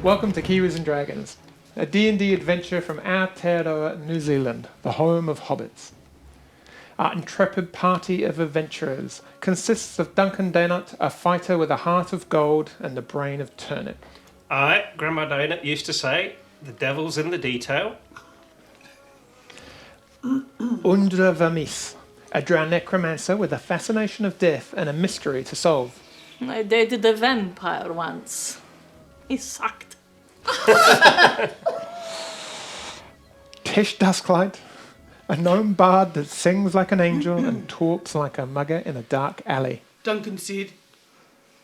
Welcome to Kiwis and Dragons, a D&D adventure from Aotearoa, New Zealand, the home of hobbits. Our intrepid party of adventurers consists of Dunkin, a fighter with a heart of gold and the brain of turnip. Grandma Donut used to say, the devil's in the detail. Ilvenis, a drow necromancer with a fascination of death and a mystery to solve. I dated a vampire once. He sucked. Tish Dusklight, a gnome bard that sings like an angel and talks like a mugger in a dark alley. Dunkin said,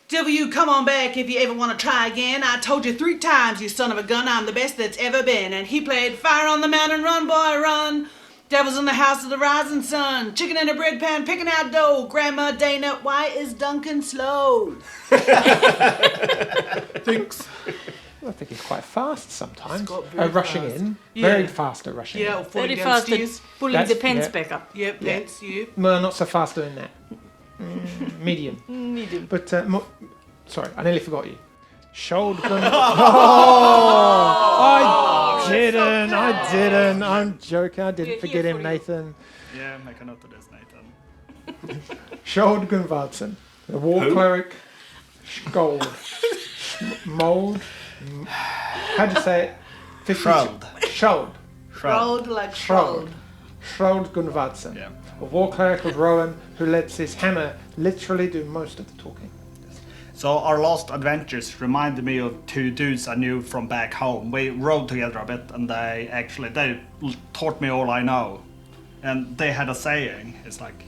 "Devil, you come on back if you ever want to try again. I told you 3 times, you son of a gun, I'm the best that's ever been." And he played Fire on the Mountain, Run Boy Run. Devil's in the house of the rising sun. Chicken in a bread pan, picking out dough. Grandma Dana, why is Dunkin slow? Thanks. I think he's quite fast sometimes. Rushing fast. in. Yeah. Very fast at rushing in. Yeah, or falling Very fast at downstairs. pulling the pants back up. Yep, Yeah. that's you. Well, not so fast doing that. Medium. Medium. But, sorry, I nearly forgot you. Shoulder. I didn't. I'm joking. I didn't forget him, Nathan. Yeah, make a note of this, Nathan. Skjold Gunvaldsen, the war cleric. Skjold. Mold. How'd you say it? Skjold. Rolled like shroud. Skjold Gunvaldsen. Yeah. A war cleric of Rowan who lets his hammer literally do most of the talking. So our last adventures reminded me of 2 dudes I knew from back home. We rode together a bit and they taught me all I know. And they had a saying, it's like,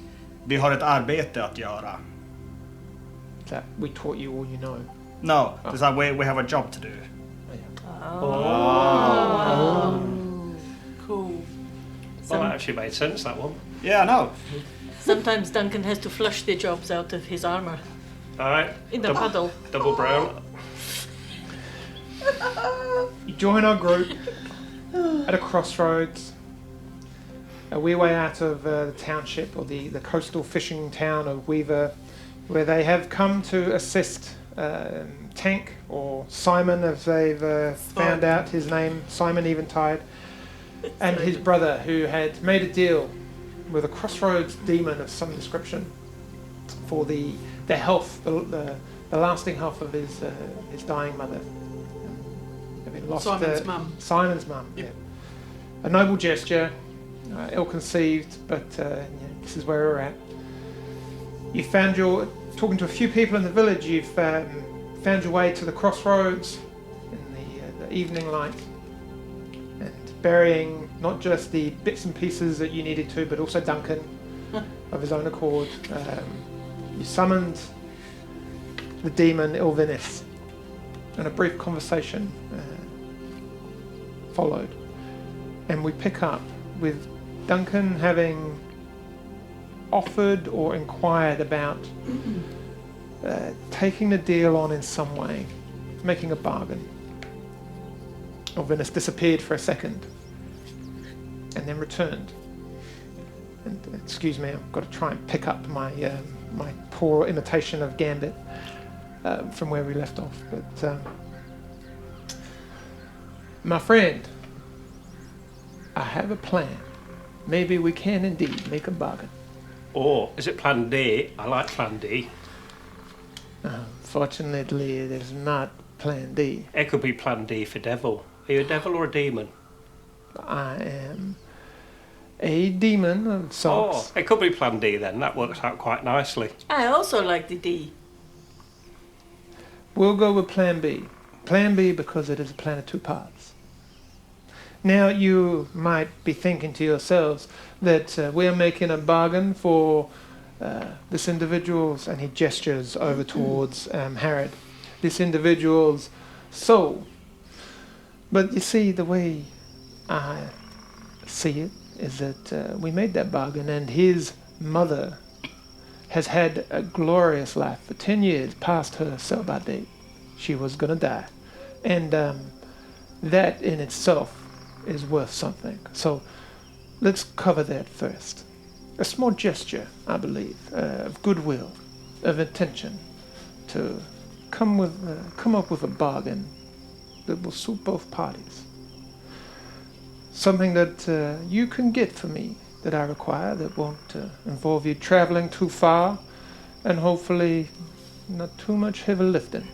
vi har ett arbete att göra. That we taught you all you know. No, it's like we have a job to do. Cool. Well, that actually made sense, that one. Yeah, I know. Sometimes Duncan has to flush the jobs out of his armour. Alright. In the puddle. Double brown. You join our group at a crossroads, a wee way out of the township or the coastal fishing town of Weaver, where they have come to assist Tank, or Simon as they've found out his name, Simon Eventide, and his brother, who had made a deal with a crossroads demon of some description for the health, the lasting health of his dying mother. Having lost Simon's mum. Simon's mum. Yep. Yeah. A noble gesture, ill-conceived, but this is where we're at. You found talking to a few people in the village. You've found your way to the crossroads in the evening light, and burying not just the bits and pieces that you needed to, but also Duncan of his own accord. You summoned the demon Ilvenis, and a brief conversation followed. And we pick up with Duncan having offered or inquired about taking the deal on in some way, making a bargain. Ilvenis disappeared for a second and then returned. And excuse me, I've got to try and pick up my my poor imitation of Gambit from where we left off. But my friend, I have a plan. Maybe we can indeed make a bargain. Or is it Plan D? I like Plan D. Fortunately, it is not Plan D. It could be Plan D for devil. Are you a devil or a demon? I am a demon of sorts. Oh, it could be Plan D then. That works out quite nicely. I also like the D. We'll go with Plan B. Plan B because it is a plan of 2 parts. Now, you might be thinking to yourselves that we're making a bargain for this individual's, and he gestures over towards Harrod, this individual's soul. But you see, the way I see it is that we made that bargain, and his mother has had a glorious life for 10 years past her sell-by date. She was going to die. And that in itself is worth something. So let's cover that first. A small gesture, I believe, of goodwill, of intention to come up with a bargain that will suit both parties. Something that you can get for me that I require that won't involve you traveling too far and hopefully not too much heavy lifting.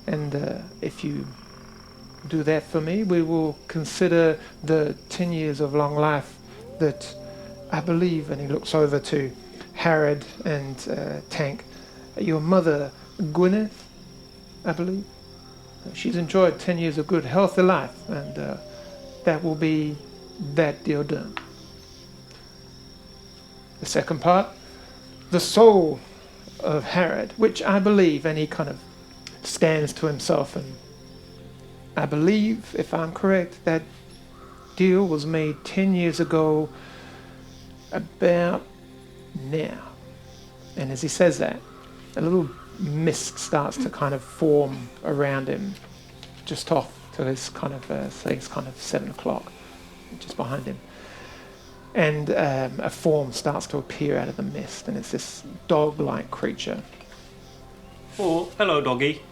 And if you do that for me, we will consider the 10 years of long life that I believe, and he looks over to Harrod and Tank, your mother, Gwyneth, I believe. She's enjoyed 10 years of good, healthy life, and that will be that deal done. The second part, the soul of Harrod, which I believe, and he kind of stands to himself, and I believe, if I'm correct, that deal was made 10 years ago about now. And as he says that, a little mist starts to kind of form around him, just off to his kind of, say it's kind of 7 o'clock, just behind him. And a form starts to appear out of the mist, and it's this dog-like creature. Oh, hello, doggy.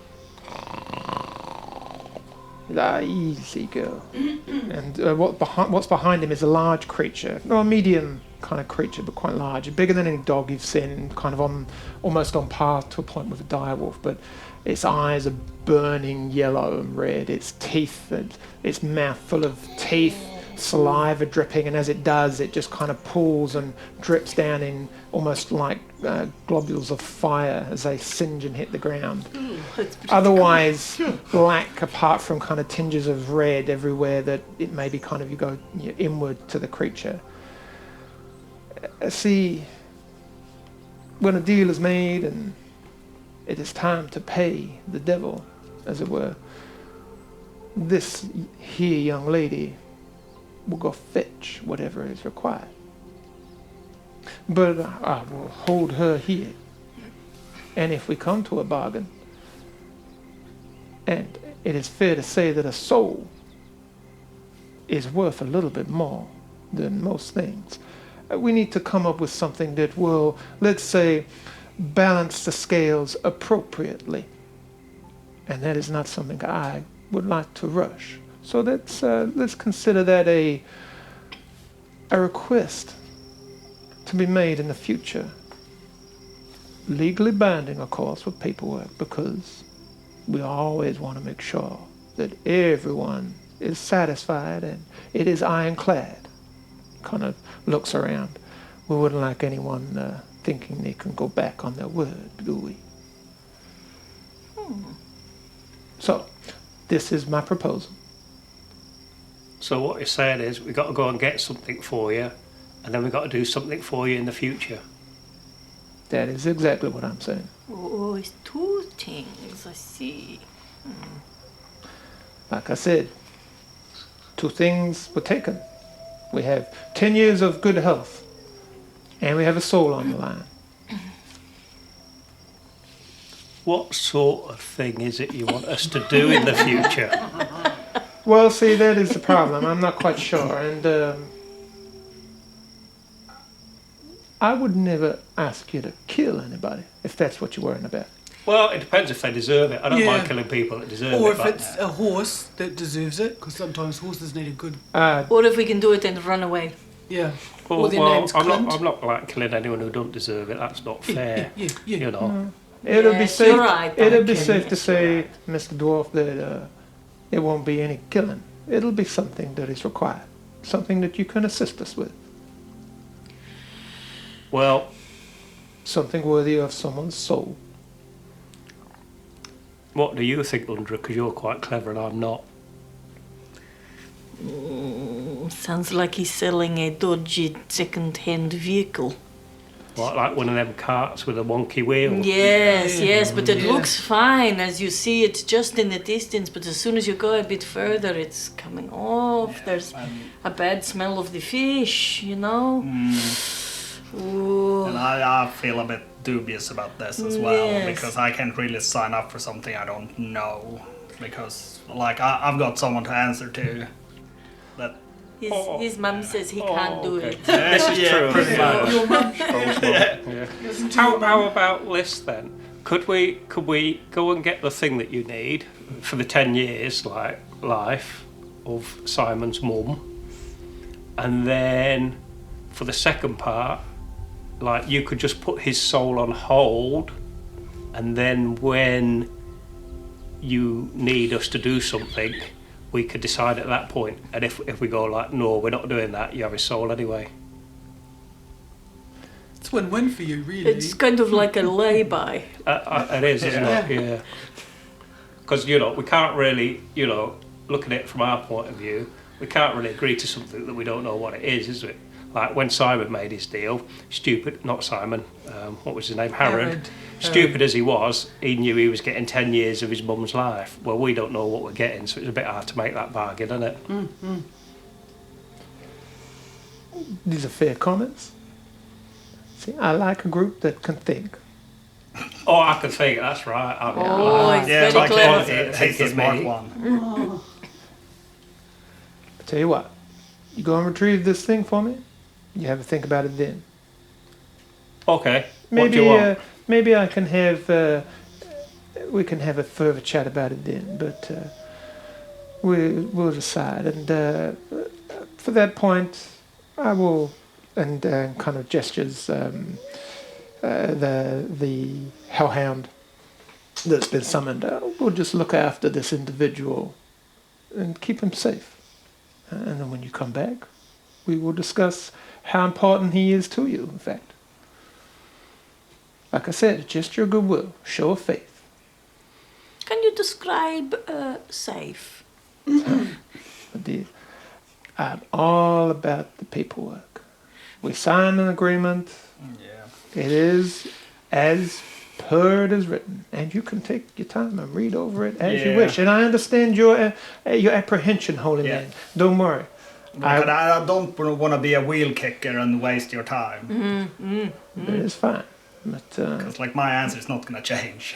Easy girl. And what's behind him is a large creature, a medium kind of creature, but quite large, bigger than any dog you've seen, kind of almost on par to a point with a direwolf. But its eyes are burning yellow and red. Its teeth, its mouth full of teeth, saliva dripping, and as it does, it just kind of pools and drips down in almost like globules of fire as they singe and hit the ground. Otherwise black, apart from kind of tinges of red everywhere that it may be kind of, you go inward to the creature. See, when a deal is made and it is time to pay the devil, as it were, this here young lady will go fetch whatever is required. But I will hold her here. And if we come to a bargain, and it is fair to say that a soul is worth a little bit more than most things, we need to come up with something that will, let's say, balance the scales appropriately. And that is not something I would like to rush. So let's consider that a request to be made in the future. Legally binding, of course, with paperwork, because we always want to make sure that everyone is satisfied and it is ironclad. Kind of looks around. We wouldn't like anyone thinking they can go back on their word, do we? So, this is my proposal. So what you're saying is we've got to go and get something for you, and then we've got to do something for you in the future. That is exactly what I'm saying. Oh, it's two things, I see. Like I said, 2 things were taken. We have 10 years of good health, and we have a soul on the line. What sort of thing is it you want us to do in the future? Well, see, that is the problem. I'm not quite sure, and I would never ask you to kill anybody, if that's what you're worrying about. Well, it depends if they deserve it. I don't Yeah. mind killing people that deserve it. Or if but it's a horse that deserves it, because sometimes horses need a good. Or if we can do it and run away. Yeah. Well, or their well, name's I'm Clint. not like killing anyone who don't deserve it. That's not fair. Yeah. You know. It'll be Yes, safe. you're right, It'll be Duncan. safe to Yes, say, you're Mr. Dwarf, that it won't be any killing. It'll be something that is required, something that you can assist us with, Well, something worthy of someone's soul. what do you think, Undra? Because you're quite clever and I'm not. Sounds like he's selling a dodgy second-hand vehicle. Like one of them carts with a wonky wheel. Yes, but it Yeah. looks fine as you see it just in the distance, but as soon as you go a bit further, it's coming off. There's a bad smell of the fish, you know? Ooh. And I feel a bit dubious about this as well, Yes. because I can't really sign up for something I don't know. Because, like, I've got someone to answer to. That His mum says he can't do okay. it. This is true. pretty much. Your mum. Yeah. How about this then? Could we go and get the thing that you need for the 10 years, like, life of Simon's mum. And then for the second part, like, you could just put his soul on hold, and then when you need us to do something, we could decide at that point. And if we go like, no, we're not doing that, you have his soul anyway. It's win-win for you, really. It's kind of like a lay-by. It is, isn't it? Yeah. Because, you know, we can't really, you know, look at it from our point of view, we can't really agree to something that we don't know what it is it? Like when Simon made his deal, not Simon, what was his name? Harrod. Stupid as he was, he knew he was getting 10 years of his mum's life. Well, we don't know what we're getting, so it's a bit hard to make that bargain, isn't it? Mm-hmm. These are fair comments. See, I like a group that can think. Oh, I can think, that's right. It's very like clever. he's the smart me. one. I tell you what, you go and retrieve this thing for me. You have a think about it then. Okay, what do you want? Maybe I can have. We can have a further chat about it then, but we'll decide. And for that point, I will, and kind of gestures the hellhound that's been summoned. We'll just look after this individual and keep him safe. And then when you come back, we will discuss how important he is to you, in fact. Like I said, just your goodwill, show of faith. Can you describe safe? Indeed. I'm all about the paperwork. We signed an agreement. Yeah. It is as per it is written, and you can take your time and read over it as you Yeah. wish. And I understand your apprehension, Holy Yeah. Man. Don't worry. But I don't want to be a wheel kicker and waste your time. It is fine. But Because like my answer is not going to change.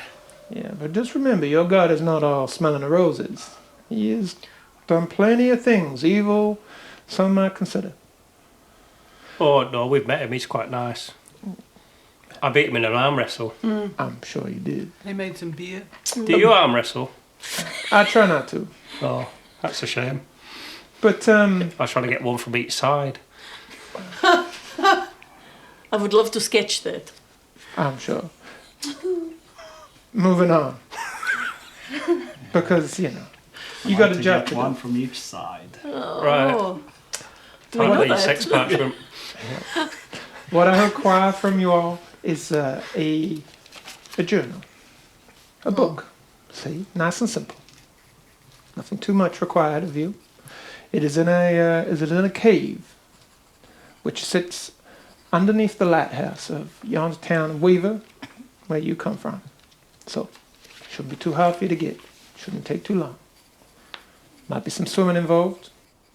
yeah, but just remember, your God is not all smelling the roses. He has done plenty of things, evil, some might consider. Oh, no, we've met him, he's quite nice. I beat him in an arm wrestle. I'm sure you did. They made some beer. Do you arm wrestle? I try not to. Oh, that's a shame. But I was trying to get one from each side. I would love to sketch that. I'm sure. Moving on. Because, you know, you got a job to one do. from each side. Oh. Do we know Finally, that? sex parchment. What I require from you all is a journal. A book. See? Nice and simple. Nothing too much required of you. It is in a cave which sits underneath the lighthouse of yonder town of Weaver, where you come from. So, shouldn't be too hard for you to get. Shouldn't take too long. Might be some swimming involved,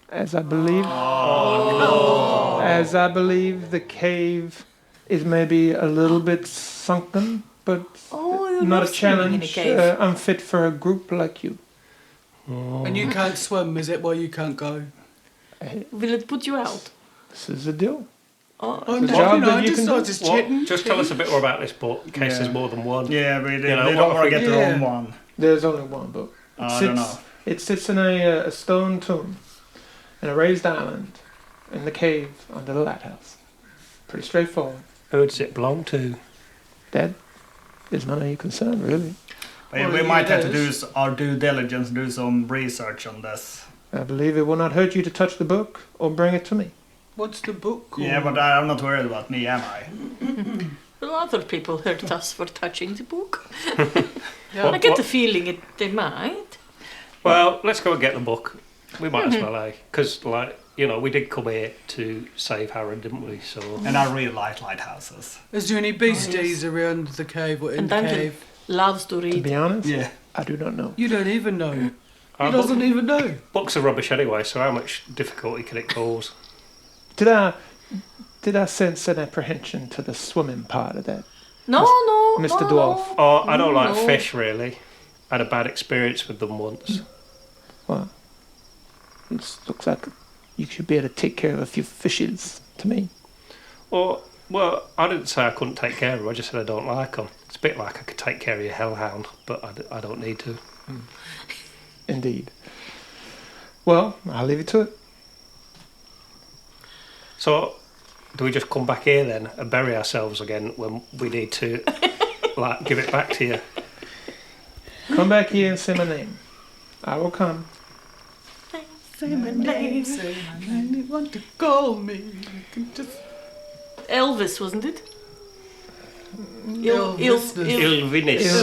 as I believe. As I believe the cave is maybe a little bit sunken, but You not a love swimming in a challenge cave. unfit for a group like you. And you can't swim, is it why you can't go? Will it put you out? This is a deal. Oh, I'm a job that I you just can thought do. just Well, chitting. just tell us a bit more about this book, in case Yeah. there's more than one. Yeah, but they know, don't what want to if get we- their own Yeah. one. There's only one book. I don't know. It sits in a stone tomb in a raised island in the cave under the lighthouse. Pretty straightforward. Who does it belong to? That is none of your concern, really. But Well, we it might have to is. do our due diligence, do some research on this. I believe it will not hurt you to touch the book or bring it to me. What's the book called? Yeah, but I'm not worried about me, am I? Well, other people hurt us for touching the book. Yeah. I get the feeling they might. Well, let's go and get the book. We might as well, eh? Because, like, you know, we did come here to save Harrod, didn't we? So, And I really like lighthouses. Is there any beasties around the cave or in And the Dunkin cave? loves to To read. be honest, Yeah. I do not know. You don't even know. He Our doesn't even know. books are rubbish anyway, so how much difficulty can it cause? Did I sense an apprehension to the swimming part of that? No, Mr. no, Dwarf. no. Oh, I don't like No. fish, really. I had a bad experience with them once. Well, it looks like you should be able to take care of a few fishes to me. Well, I didn't say I couldn't take care of them, I just said I don't like them. It's a bit like I could take care of your hellhound, but I don't need to. Indeed. Well, I'll leave you to it. So, do we just come back here then and bury ourselves again when we need to, like, give it back to you? Come back here and say my name. I will come. Say my name. Say my name. You want to call me. You can just... Elvis, wasn't it? Ilvenis.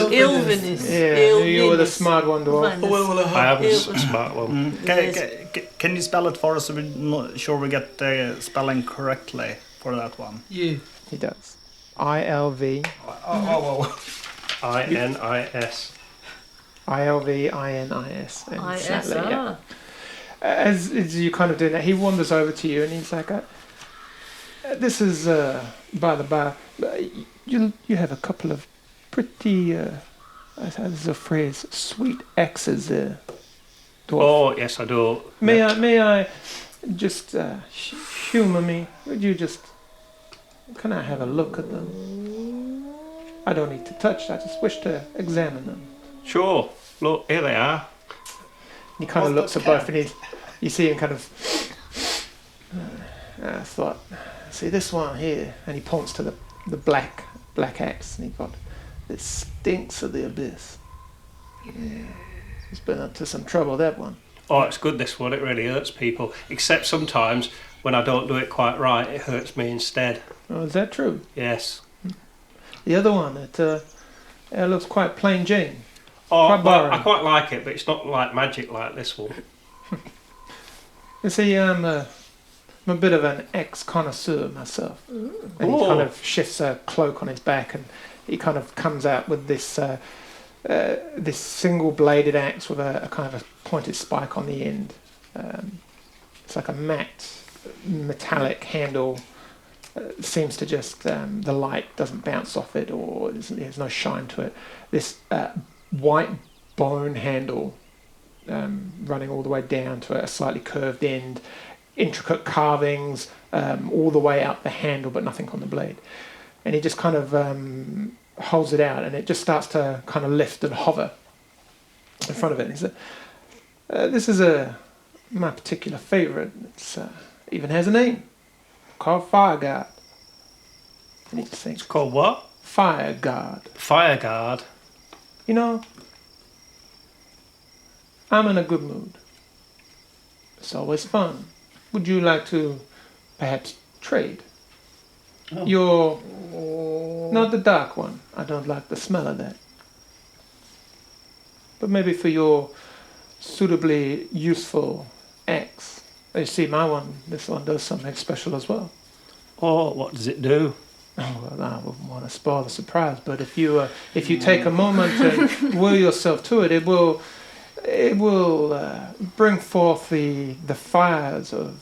Ilvenis. Yeah, you were the smart one, dwarf. I am a smart one. Can you spell it for us so we're not sure we get the spelling correctly for that one? Yeah. He does. ILV. INIS. ILVINIS. And sadly, ISR. yeah. As you kind of doing that, he wanders over to you and he's like, this is, by the by, you have a couple of pretty, there's a phrase, sweet axes there. Dwarf. Oh, yes, I do. May I just humour me? Would you just, can I have a look at them? I don't need to touch, I just wish to examine them. Sure. Look, here they are. He kind of looks at both and you see him kind of, I thought, see this one here, and he points to the black axe, and he thought, it stinks of the abyss. Yeah. He's been up to some trouble, that one. Oh, it's good, this one. It really hurts people. Except sometimes, when I don't do it quite right, it hurts me instead. Oh, is that true? Yes. The other one, it looks quite plain Jane. Oh, Quite well, boring. I quite like it, but it's not like magic like this one. You see, I'm a bit of an ex-connoisseur myself. And he Oh. kind of shifts a cloak on his back, and he kind of comes out with this this single-bladed axe with a kind of a pointed spike on the end. It's like a matte metallic handle. Seems to just the light doesn't bounce off it, or there's no shine to it. This white bone handle running all the way down to a slightly curved end, intricate carvings all the way out the handle, but nothing on the blade. And he just kind of holds it out, and it just starts to kind of lift and hover in front of it. And he said, "This is my particular favourite. It's even has a name, called Fire Guard." And he just thinks, It's called what? Fire Guard. Fire Guard. You know, I'm in a good mood. It's always fun. Would you like to perhaps trade? Oh. You're not the dark one. I don't like the smell of that. But maybe for your suitably useful axe. You see, this one does something special as well. Oh, what does it do? Oh, well, I wouldn't want to spoil the surprise, but if you take a moment and will yourself to it, it will bring forth the fires of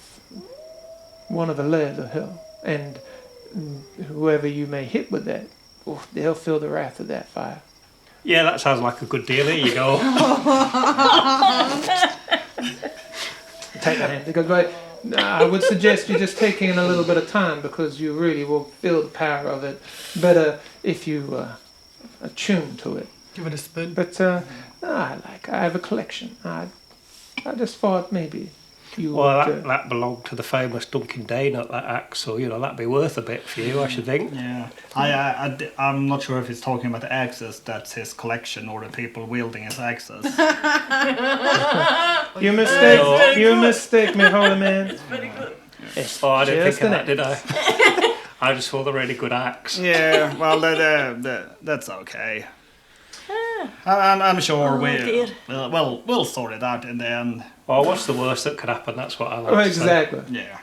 one of the layers of hell, and whoever you may hit with that, they'll feel the wrath of that fire. Yeah, that sounds like a good deal. Here you go. Take that hand. He goes, right. I would suggest you just taking in a little bit of time, because you really will feel the power of it better if you attune to it. Give it a spin. But I have a collection. I just thought maybe you Well, would. that belonged to the famous Dunkin Donut, that axe, so, that'd be worth a bit for you, I should think. Yeah, I'm not sure if he's talking about the axes, that's his collection, or the people wielding his axes. You mistake me, holy man. It's very good. It's Oh, I didn't just think of an that, did I? I just saw the really good axe. Yeah, well, that's okay. I'm sure dear. we'll sort it out in the end. Oh, what's the worst that could happen? That's what I like Oh, to say. exactly. Yeah.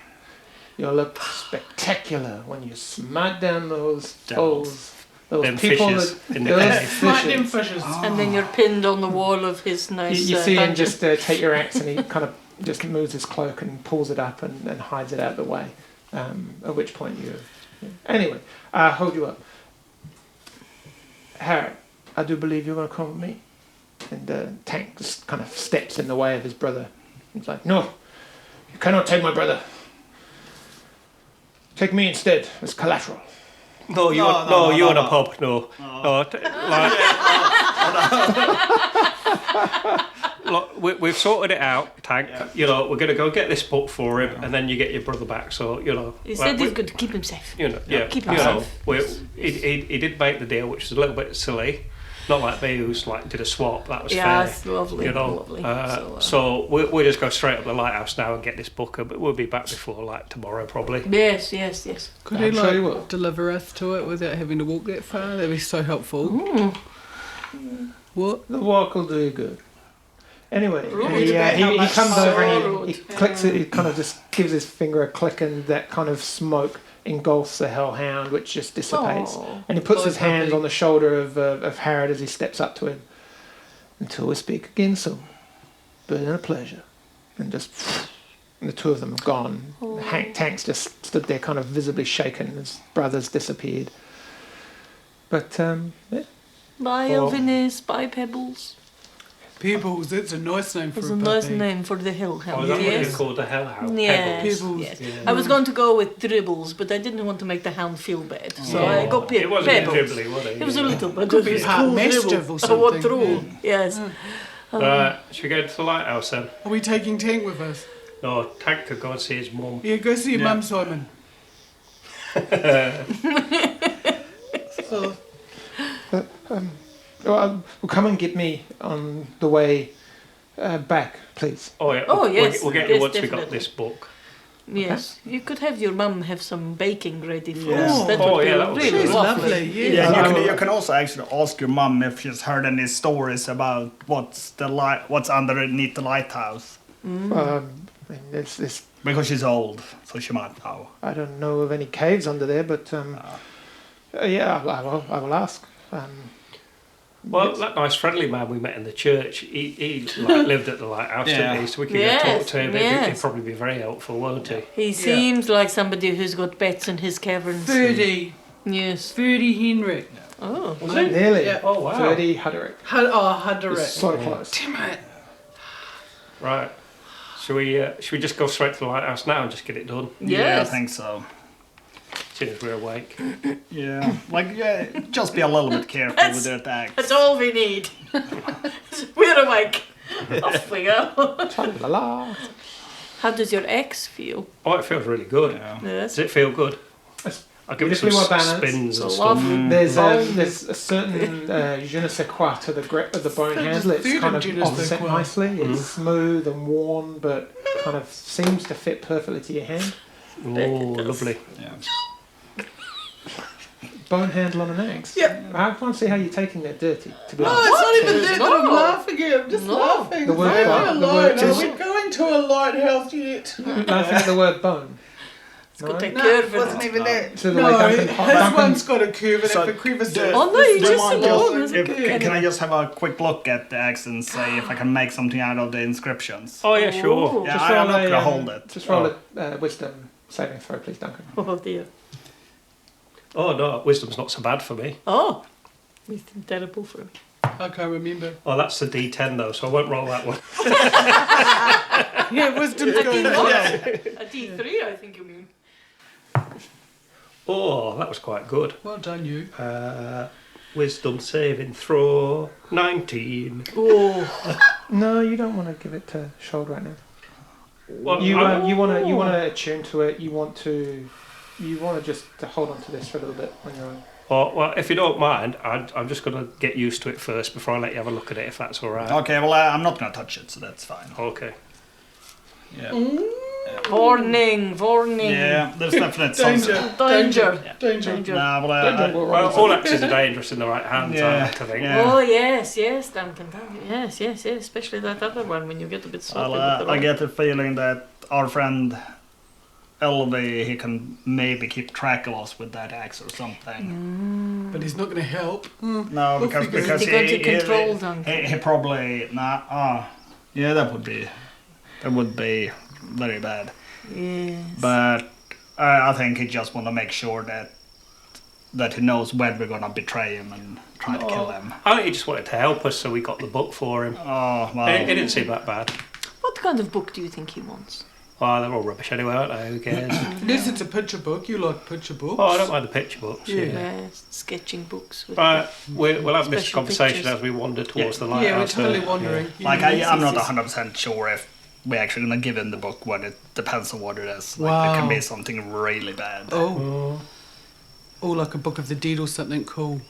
You'll look spectacular when you smite down those Devils. those Them people fishes that in the those cave. Smite them fishes. fishes. And then you're pinned on the wall of his nice You see him dungeon. just take your axe, and he kind of just moves his cloak and pulls it up and hides it out of the way. At which point anyway, I'll hold you up. Harry, I do believe you're going to come with me. And Tank just kind of steps in the way of his brother. He's like, "No, you cannot take my brother. Take me instead as collateral." No, you in a pub. No. No. Look, we've sorted it out, Tank. Yeah. You know, we're going to go get this book for him, and then you get your brother back. So, you know. He said he's going to keep him safe. You know, yeah. Keep You him know, safe. he did make the deal, which was a little bit silly. Not like me, who's like did a swap. That was fair. It's lovely. You know, lovely. so we'll just go straight up the lighthouse now and get this book, but we'll be back before like tomorrow probably. Yes. Could I'm he sure you will. deliver us to it without having to walk that far? That'd be so helpful. What? The walk will do you good. Anyway, It's he about how much comes over sorrow and he clicks it. He kind of just gives his finger a click, and that kind of smoke engulfs the hellhound, which just dissipates. Aw. And he puts Poor his hands puppy. on the shoulder of Harrod as he steps up to him. Until we speak again soon. Been a pleasure. And just, and the two of them have gone. Tank's just stood there, kind of visibly shaken. His brother's disappeared. But yeah. Bye, Well- Ilvenis. Bye, Pebbles. Pebbles, that's a nice name for It's a a puppy. nice name for the hellhound. Oh, is that what Yes. you called the hellhound? Yes, Pebbles. yes. Yeah. I was going to go with dribbles, but I didn't want to make the hound feel bad, so I got It wasn't pebbles. dribbly, was it? It was a little bit. Could be it was part cool mischief dribble. or What something, through? Yes. Right, should we go to the lighthouse then? Are we taking Tank with us? No, Tank could go and see his mum. Yeah, go see your Yeah. mum, Simon. Well, come and get me on the way back, please. Oh yeah. Oh, yes, We'll get you yes, once we got definitely. this book. Yes, you could have your mum have some baking ready for Yeah. us. That Oh, would yeah, be that would be really good. lovely. Yeah. Yeah, I and will- you can also actually ask your mum if she's heard any stories about what's underneath the lighthouse, I mean, there's because she's old, so she might know. I don't know of any caves under there, but yeah, I will ask. Well, Yes. that nice friendly man we met in the church, he like, lived at the lighthouse, Yeah. didn't he? So we could Yes, go talk to him. He'd yes. probably be very helpful, won't he? He seems like somebody who's got bats in his caverns. Ferdy. Yes. Ferdy Henrik. Oh. Was it? Nearly. Yeah. Oh wow. 30 Huderick. Huderick. It's so close. Damn it. Right. Should we just go straight to the lighthouse now and just get it done? Yeah, Yes. I think so. As soon as we're awake. Yeah, just be a little bit careful with your attacks. That's all we need. We're awake. Off we go. La-la. How does your ex feel? Oh, it feels really good. Yeah. Yes. Does it feel good? It's I'll give it some beautifully well balanced. spins and So stuff. lovely. There's a certain je ne sais quoi to the grip of the bone There's handle. It's food kind in of je ne sais offset quoi. nicely. It's smooth and worn, but kind of seems to fit perfectly to your hand. Oh, Ridiculous. lovely. Yeah. Bone handle on an axe. Yep. I can't see how you're taking that dirty, to be No, honest. it's not even What? that that I'm No. laughing at. I'm just No. laughing. The word Leave me bone- the alone. word- Are we going to a lighthouse yet? Nothing at the word bone. It's got a No? curve in wasn't it. even that. So the No, way Dunkin, his Dunkin, one's got a curve and So, a crevice. do- Oh no, you do just mind said just- one. There's a If, curve. can I just have a quick look at the axe and see if I can make something out of the inscriptions? Oh yeah, sure. Oh. Yeah, just I'm roll not a, gonna hold it. Just roll a wisdom saving throw, please, Duncan. Oh dear. Oh no, wisdom's not so bad for me. Oh. It's terrible for me. I can't remember. Oh, that's the D10 though, so I won't roll that one. Yeah, wisdom's going A D3, I think you mean. Oh, that was quite good. Well done, you. Wisdom saving throw 19. Oh. No, you don't want to give it to Shold right now. Well, You I'm- you want to attune to it. You want to just to hold on to this for a little bit when you're on. Oh, well, if you don't mind, I'm just going to get used to it first before I let you have a look at it, if that's all right. Okay, well, I'm not gonna touch it, so that's fine. Okay. Yeah. Warning, warning. Yeah, there's definitely some. Danger. Danger. Danger. Danger. Nah, well, Well, all axes are dangerous in the right hands, Yeah, I like to think. yeah. Oh yes, yes, Duncan. Yes, yes, yes. Especially that other one when you get a bit salty. with the I rock. get the feeling that our friend Elvie, he can maybe keep track of us with that axe or something. But he's not going to help. No, because figure. because Is he going to control Duncan? he probably yeah, that would be very bad. Yes. But I think he just want to make sure that he knows when we're gonna betray him and try to kill him. I think he just wanted to help us, so we got the book for him. Oh It well, didn't seem that bad. What kind of book do you think he wants? Oh, they're all rubbish anyway, aren't they? Who cares? At least it's a picture book. You like picture books. Oh, I don't mind the picture books. Yeah. Yeah. Sketching books. With Right, we'll have this Special conversation pictures. as we wander towards the Yeah, we're lighthouse. totally wondering. Like, Yeah. I'm not 100% sure if we're actually going to give in the book when it depends on what it is. Like, it can Wow. be something really bad. Oh. Oh, like a book of the deed or something cool.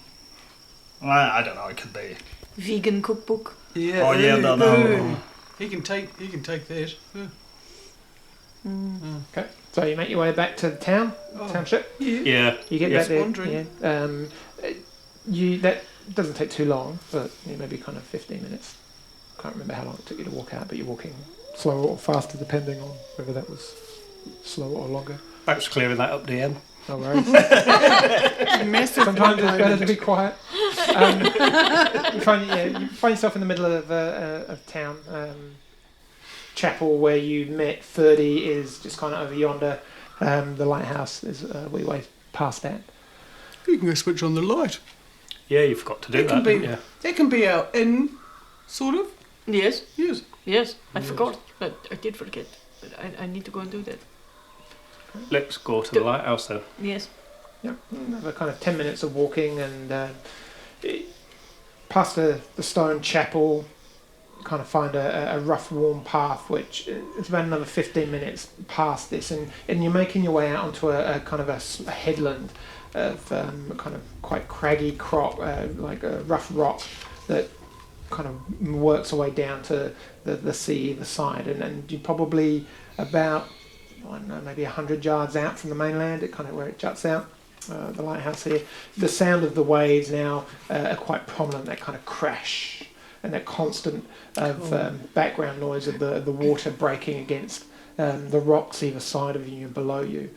Well, I don't know, it could be. vegan cookbook. Yeah. Oh, yeah, no, no. He can take that. Yeah. Okay. So you make your way back to the township. Yeah. You get Yes. back there. Wandering. Yeah. That doesn't take too long, but maybe kind of 15 minutes. Can't remember how long it took you to walk out, but you're walking slower or faster depending on whether that was slower or longer. Thanks for clearing that up, DM. No worries. Massive. Sometimes it's better to be quiet. You find yourself in the middle of town. Chapel where you met Ferdy is just kind of over yonder. The lighthouse is a wee way past that. You can go switch on the light. Yeah, you forgot to do It can that, be- didn't you? That can be our inn, sort of. Yes, Yes. yes. I forgot. I did forget. But I need to go and do that. Let's go to the lighthouse then. Yes. Yep. Another kind of 10 minutes of walking and past the stone chapel. Kind of find a rough, warm path, which it's about another 15 minutes past this, and you're making your way out onto a kind of a headland of kind of quite craggy like a rough rock that kind of works its way down to the sea either side, and you're probably about, I don't know, maybe 100 yards out from the mainland, it kind of where it juts out. The lighthouse here. The sound of the waves now are quite prominent, that kind of crash and that constant background noise of the water breaking against the rocks either side of you and below you.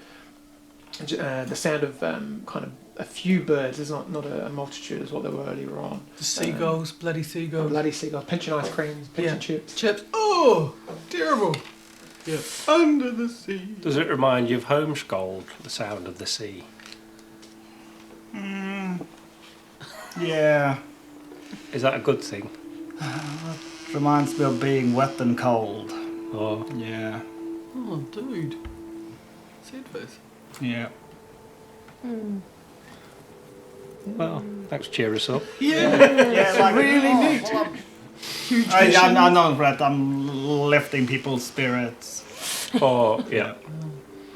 The sound of kind of a few birds, there's not a multitude as what there were earlier on. The seagulls, bloody seagulls. Bloody seagulls, pinching ice creams, pinching Yeah. chips. Chips. Oh, terrible. Yeah. Under the sea. Does it remind you of Homeschold, the sound of the sea? Yeah. Is that a good thing? Reminds me of being wet and cold. Or Yeah. Oh, dude. Sad face. Yeah. well, thanks, cheer us up. Yeah. Yeah, like really neat. Well, Huge I'm mission. not Brett. I'm lifting people's spirits. Or yeah,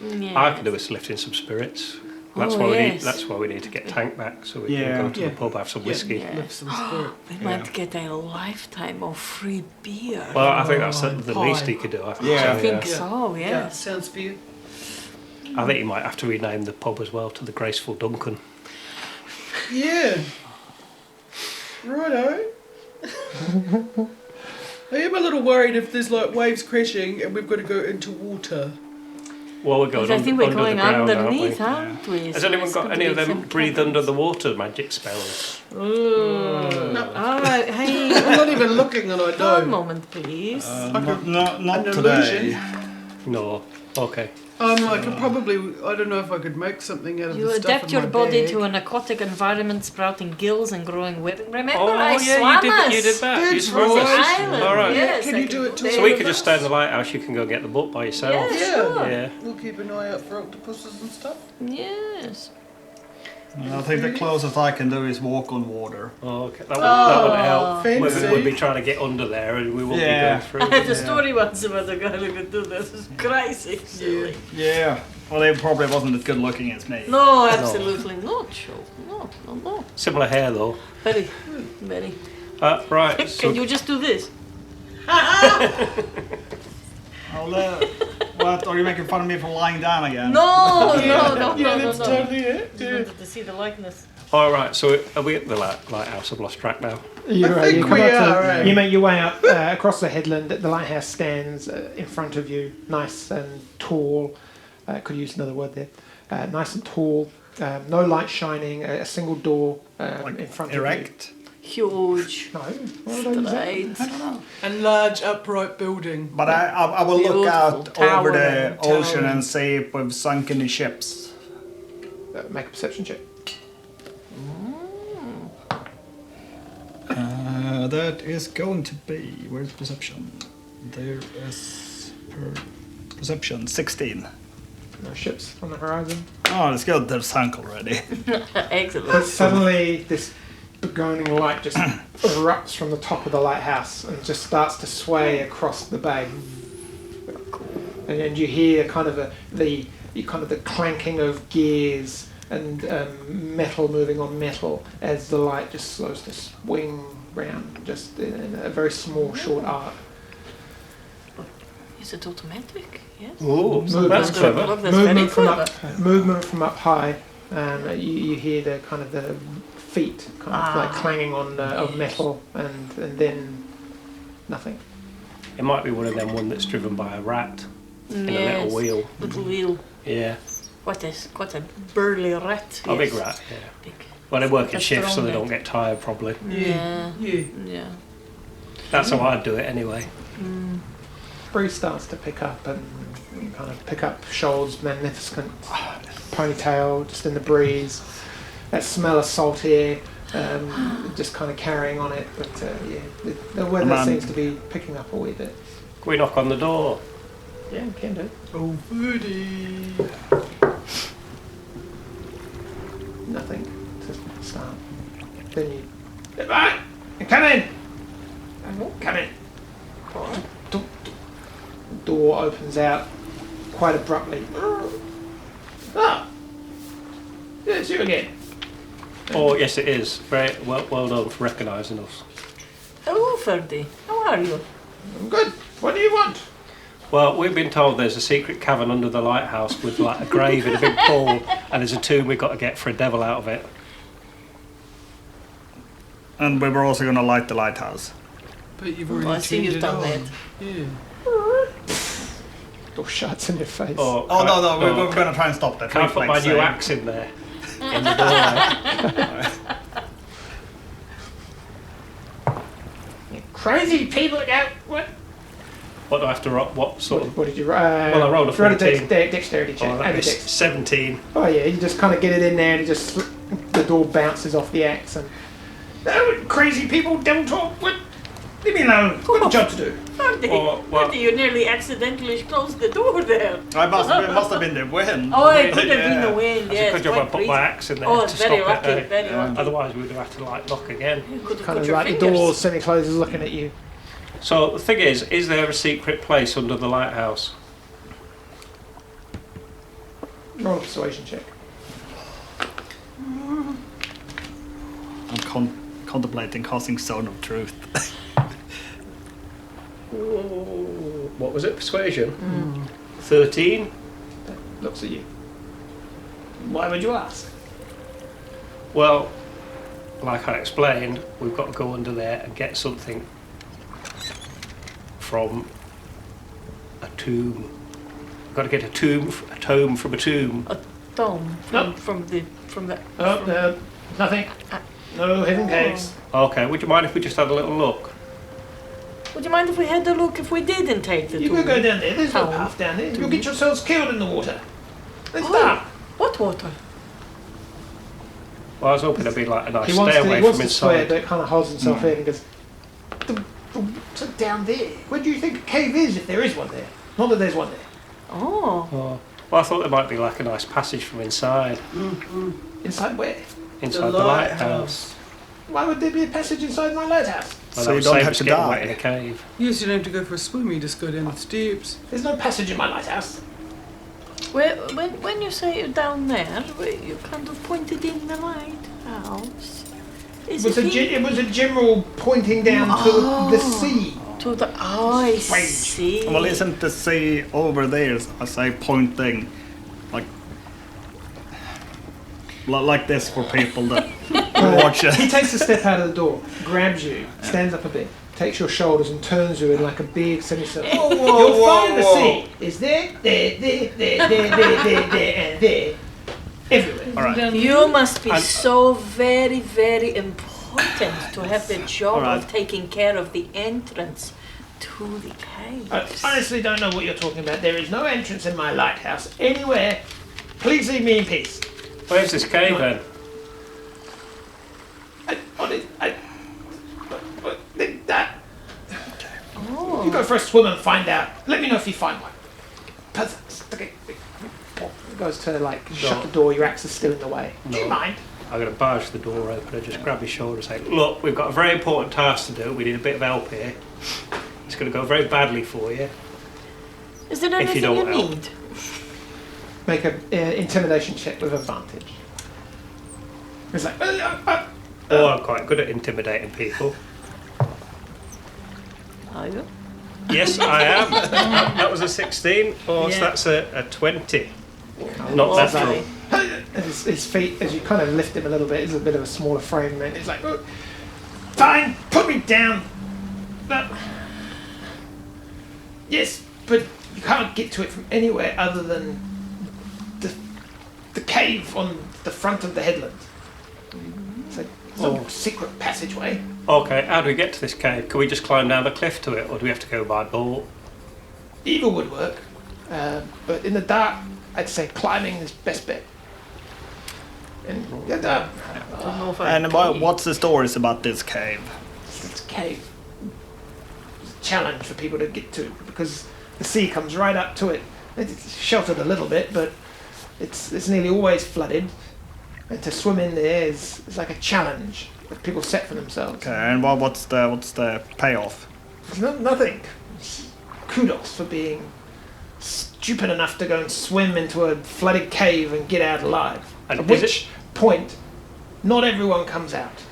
Yes. I can do with lifting some spirits. That's Oh, why we need. yes. That's why we need to get Tank back so we Yeah. can go to Yeah. the pub, have some whiskey. Yeah. Lift some spirit. We might get a lifetime of free beer. Well, I think that's the Pie. least he could do. I think. Yeah. So, I think Yeah. so, Yeah, yes. sounds for you. I think he might have to rename the pub as well to the Graceful Duncan. Yeah. Righto. I am a little worried if there's like waves crashing and we've got to go into water. Well, we're going Because I think we're under going the ground, underneath, aren't aren't we? we? Has So anyone it's got going any to of be them some breathe cabins. under the water magic spells? Ooh. No. All right, hey, I'm not even looking and I one know. moment, please. Not An today. illusion. No. Okay. I could probably, I don't know if I could make something out of You the stuff adapt in your my body bag. to an aquatic environment, sprouting gills and growing webbing. Remember, Oh, I yeah, swam you us did that. You That's swam right. us. Island. All right. Yes, Can I you do it too? there So we with could just us. stay in the lighthouse. You can go get the book by yourself. Yeah, Yeah. sure. Yeah. We'll keep an eye out for octopuses and stuff. Yes. I think the closest I can do is walk on water. Oh, okay. That would help. Fancy. We'd be trying to get under there, and we won't Yeah. be going I through. had a story once about a guy who could do this. It's crazy. Silly. Yeah. Well, they probably wasn't as good looking as me. No, absolutely not, sure. No. Similar hair though. Very, very. Right. So Can you just do this? What? Are you making fun of me for lying down again? No, Yeah, no. that's totally it. Just wanted to see the likeness. all right. So are we at the lighthouse? I've lost track now. You think come we up to- are, eh? You make your way up across the headland. The lighthouse stands in front of you, nice and tall. Could use another word there. Nice and tall. No light shining. A single door in front Erect. Huge. of you. No. What would I use that? Straight. A large upright building. But I will look out Beautiful over the towering, ocean towering. and see if we've sunk any ships. Make a perception check. That is going to be, where's perception? There is Perception 16. No ships on the horizon. Oh, it's good. They're sunk already. Excellent. But suddenly, this burning light just erupts from the top of the lighthouse and just starts to sway across the bay. And you hear kind of the clanking of gears and metal moving on metal as the light just slows to swing round, just in a very small, short arc. Is it automatic? Yes. Oh, Movement that's from- clever. Look, that's very movement from clever. up, movement from up high. You hear the kind of the feet kind of like clanging on of metal, and then nothing. It might be one of them one that's driven by a rat in a Yes, little wheel. Little wheel. Yeah, Quite a burly rat. a big yes. rat. Yeah. Big. Well, they work in A shifts, so strong they rat. don't get tired. Probably. Yeah. Yeah. Yeah. That's how I'd do it anyway. Breeze starts to pick up and kind of pick up Shoal's magnificent ponytail just in the breeze. That smell of salt air just kind of carrying on it, but the weather Man. seems to be picking up a wee bit. Can we knock on the door? Yeah, we can do. Oh, foodie. Nothing to start. Then you... Right! Come in! Come in! The door opens out quite abruptly. Ah! Yeah, it's you again. Oh, yes, it is. Very well done for recognising us. Hello, Ferdy. How are you? I'm good. What do you want? Well, we've been told there's a secret cavern under the lighthouse with like a grave in a big pool, and there's a tomb we've got to get for a devil out of it. And we were also going to light the lighthouse. But you've already I see turned you've it done on. that. Yeah. Door shuts in your face. Oh, Oh, no, we oh, were going to try and stop that. Can I put my reflex new save. axe in there? In the doorway? Crazy people go. What? What do I have to roll? What sort of... What did you? Well, I rolled a you rolled 14. dexterity check. Oh, Add that a is dex. 17. Oh yeah, you just kind of get it in there and you just the door bounces off the axe and oh, crazy people, devil talk. What? Leave me alone. I've got a job to do. Ferdy, Oh, well- Ferdy, you nearly accidentally closed the door there. I must have been the wind. Oh, it could have Yeah. been the wind. That's yes, a good job I quite put crazy. my axe in there Oh, to it's stop very it. lucky, eh? very lucky. Otherwise, we would have had to like knock again. You could have Kind put of your like the fingers. door semi-closes, looking at you. So the thing is there a secret place under the lighthouse? Roll a persuasion check. I'm contemplating casting Zone of Truth. What was it? Persuasion? 13? Looks at you. Why would you ask? Well, like I explained, we've got to go under there and get something from a tomb. We've got to get a tome from a tomb. A tome No. from the. Oh, no, nothing. No hidden caves. Okay, would you mind if we just had a little look? Would you mind if we had a look if we didn't take the You tomb? can go down there. There's no Town. path down there. You'll get yourselves killed in the water. It's Oh. dark. What water? Well, I was hoping it'd be like a nice He wants stairway to from swear, inside. but kind of holds himself in and goes, so down there. Where do you think a cave is if there is one there? Not that there's one there. Oh. Oh. Well, I thought there might be like a nice passage from inside. Inside where? Inside the lighthouse. Why would there be a passage inside my lighthouse? Well, So that you would don't save have us to getting die. wet in a cave. Yes, you don't have to go for a swim, you just go down the steps. There's no passage in my lighthouse. When you say you're down there, you kind of pointed in the lighthouse. Is It it was a general pointing down to the sea. to the? Oh, I Strange. see. Well, isn't the sea over there? I say pointing, like this for people that watch He it. takes a step out of the door, grabs you, stands up a bit, takes your shoulders and turns you in like a big semicircle. You'll find the sea is there, and there. Everywhere. All right. You must be And- so very, very important to have the job All right. of taking care of the entrance to the cave. I honestly don't know what you're talking about. There is no entrance in my lighthouse anywhere. Please leave me in peace. Where's this cave then? You go for a swim and find out. Let me know if you find one. Goes to like shut the door. Your axe is still in the way. Do you No. mind? I'm going to barge the door open and just grab his shoulder and say, look, we've got a very important task to do. We need a bit of help here. It's going to go very badly for you. Is there If you anything don't you help. need? Make an intimidation check with advantage. It's like. Oh, I'm quite good at intimidating people. Are you? Yes, I am. That was a 16. Oh, Yeah. so that's a 20. Oh, Not natural. And his feet, as you kind of lift him a little bit, is a bit of a smaller frame, and it's like, "Oh, fine, put me down. Yes, but you can't get to it from anywhere other than the cave on the front of the headland. It's like some secret passageway. Okay, how do we get to this cave? Can we just climb down the cliff to it, or do we have to go by boat? Either would work, but in the dark, I'd say climbing is best bet. And Don't know if I And can. what's the stories about this cave? this cave is a challenge for people to get to because the sea comes right up to it. It's sheltered a little bit, but it's nearly always flooded. And to swim in there is like a challenge that people set for themselves. Okay, and what's the payoff? It's nothing. It's kudos for being stupid enough to go and swim into a flooded cave and get out alive. And At is which point, not everyone comes out.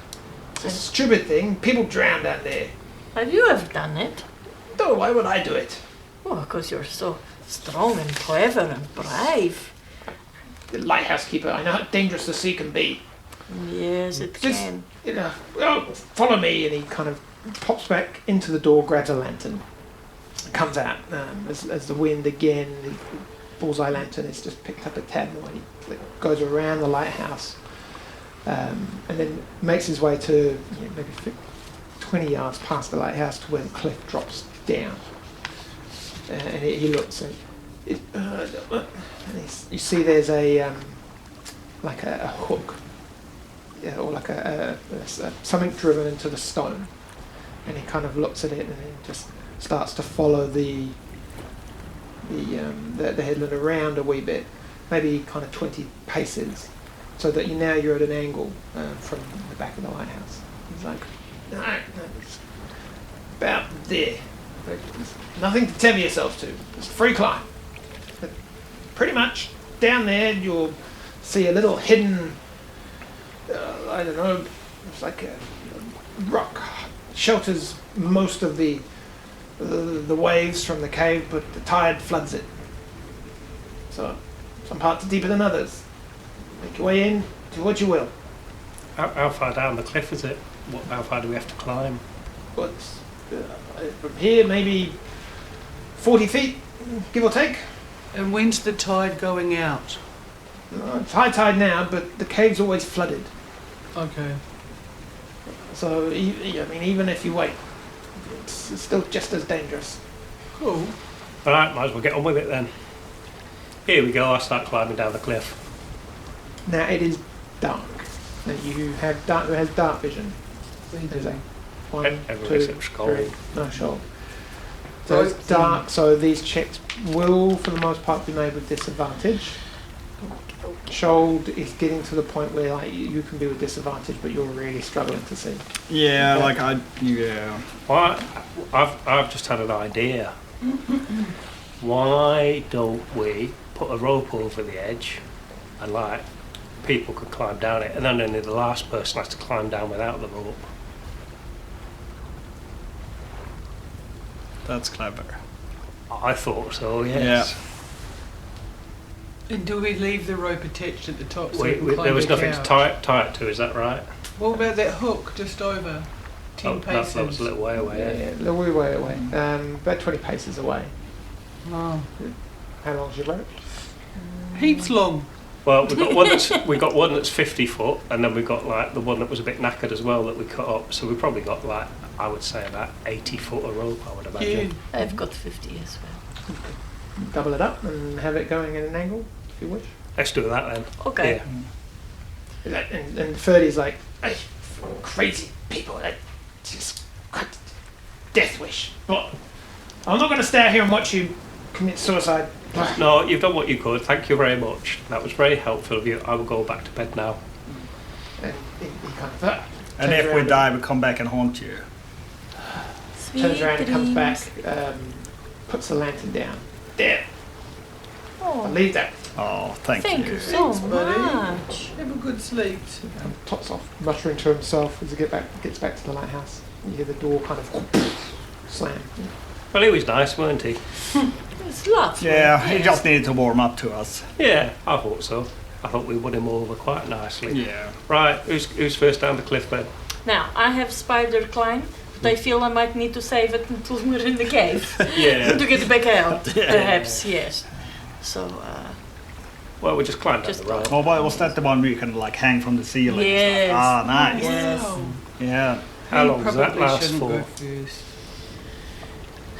It's a stupid thing. People drown down there. Have you ever done it? Oh, why would I do it? Oh, because you're so strong and clever and brave. The lighthouse keeper. I know how dangerous the sea can be. Yes, it Just, can. follow me, and he kind of pops back into the door, grabs a lantern, comes out as the wind again. The bullseye lantern is just picked up a tad more, and he goes around the lighthouse, and then makes his way to maybe 20 yards past the lighthouse to where the cliff drops down, and he looks and. You see there's a like a hook, or like a something driven into the stone, and he kind of looks at it and he just starts to follow the headland around a wee bit, maybe kind of 20 paces, so that you're at an angle from the back of the lighthouse. He's like, no, it's about there. There's nothing to tether yourself to. It's a free climb. But pretty much down there you'll see a little hidden, I don't know, it's like a rock shelters most of the waves from the cave, but the tide floods it. So some parts are deeper than others. Make your way in, do what you will. How far down the cliff is it? How far do we have to climb? But from here, maybe 40 feet, give or take. And when's the tide going out? It's high tide now, but the cave's always flooded. Okay. So, even if you wait, it's still just as dangerous. Cool. Alright, might as well get on with it then. Here we go, I start climbing down the cliff. Now it is dark. Now you have dark vision. There's like one, Everyone two, except Skoll. three. No, sure. So it's dark, so these checks will, for the most part, be made with disadvantage. Shold is getting to the point where you can be with disadvantage, but you're really struggling to see. Yeah, Okay. Well, I've just had an idea. Why don't we put a rope over the edge and people could climb down it, and then only the last person has to climb down without the rope. That's clever. I thought so, yes. And do we leave the rope attached at the top so we can climb There was back nothing to out? tie it to, is that right? What about that hook just over 10 paces? That was a little way away. Yeah, a little way away. About 20 paces away. Oh. How long's your rope? Heaps long. Well, we got one that's 50 foot, and then we got the one that was a bit knackered as well that we cut up. So we probably got I would say about 80 foot of rope, I would imagine. Yeah. I've got 50 as well. Double it up and have it going at an angle, if you wish. Let's do that then. Okay. Yeah. And Ferdy's like, hey, crazy people that just got death wish. But I'm not going to stay out here and watch you commit suicide. No, you've done what you could. Thank you very much. That was very helpful of you. I will go back to bed now. And he kind of And turns if we around die, we come back and haunt you. Sweet turns around and comes dreams. back, puts the lantern down. There, Oh, I'll leave that. Oh, thank thank you. you so Thanks, buddy. much. Have a good sleep. Tots off, muttering to himself as he gets back to the lighthouse. You hear the door kind of slam. Well, he was nice, weren't he? It's lovely. Yeah, he yes. just needed to warm up to us. Yeah, I thought so. I thought we won him over quite nicely. Yeah. Right, who's first down the cliff then? Now, I have spider climb, but I feel I might need to save it until we're in the cave. Yeah. To get back out, perhaps, yes. So, Well, we just climbed down Just the road. Oh, was that the one where you can like hang from the ceiling? Yes. Ah, nice. yes. Wow. Yeah. How You long does that probably last shouldn't for? go first.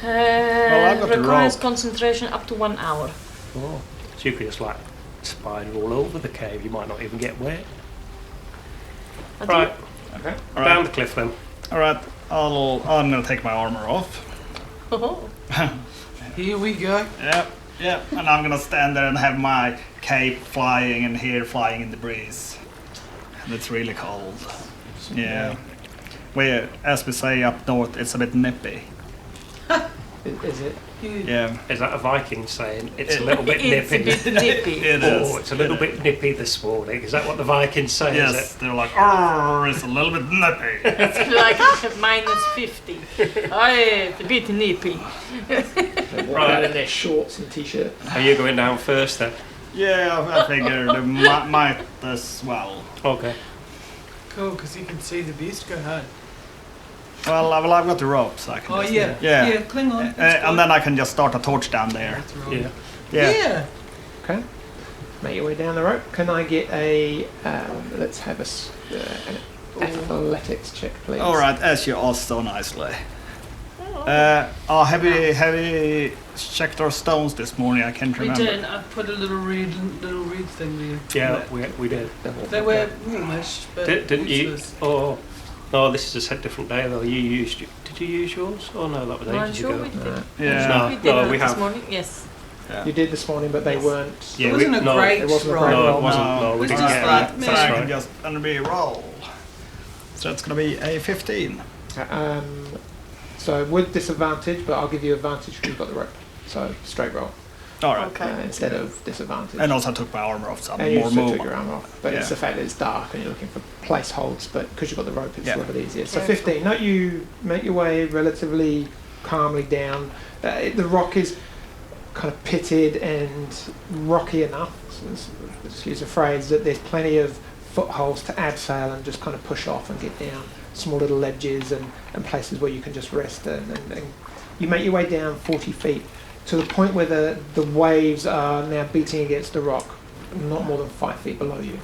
I've got the Requires rope. concentration up to 1 hour. Oh. So you could just like spider all over the cave. You might not even get wet. I do- Right, Okay. All down right. the cliff then. All right. I'm gonna take my armor off. Oh, Here we go. Yep. Yep. And I'm gonna stand there and have my cape flying and hair flying in the breeze. And it's really cold. Yeah. As we say up north, it's a bit nippy. Is it? Yeah. Is that a Viking saying? It's a little bit it's a nippy. bit nippy. It is. Oh, it's a little bit nippy this morning. Is that what the Vikings say? Yes. Is it? They're like, oh, it's a little bit nippy. It's like minus 50. Oh, yeah, it's a bit nippy. They walk out in their shorts and t-shirt. Are you going down first then? Yeah, I figured it might as well. Okay. Cool, because you can see the beast go home. Well, I've got the rope, so I can. Oh, just, yeah. Yeah. Yeah, cling on. That's And then I can just start a torch down there. That's right. Yeah. Yeah. Yeah. Okay. Make your way down the rope. Can I get a let's have an athletics check, please? All right, as you asked so nicely. Have we checked our stones this morning? I can't We remember. did. I put a little red thing there. Yeah, we did. They were warmish, but Didn't you? useless. Oh, no, this is a set different day though. You used. Did you use yours? Oh no, that was No, I'm ages sure ago. we did. Yeah. No. We did No, that we this have. morning. Yes. You did this morning, but they Yes. weren't. Yeah, It wasn't a no, great it wasn't a roll. great No, roll. it wasn't. No, we It's didn't just get like that. me. So I That's can right. just gonna be a roll. So that's gonna be a 15. So with disadvantage, but I'll give you advantage because you've got the rope. So straight roll All right. Okay. instead of disadvantage. And also I took my armor off, so I'm And you more also took mobile. your arm off, but it's Yeah. the fact that it's dark and you're looking for place holds. But because you've got the rope, it's Yeah. a little bit easier. So Careful. 15. Note you make your way relatively calmly down. The rock is kind of pitted and rocky enough. Let's use a phrase that there's plenty of footholds to abseil and just kind of push off and get down. Small little ledges and places where you can just rest. And you make your way down 40 feet to the point where the waves are now beating against the rock, not more than 5 feet below you.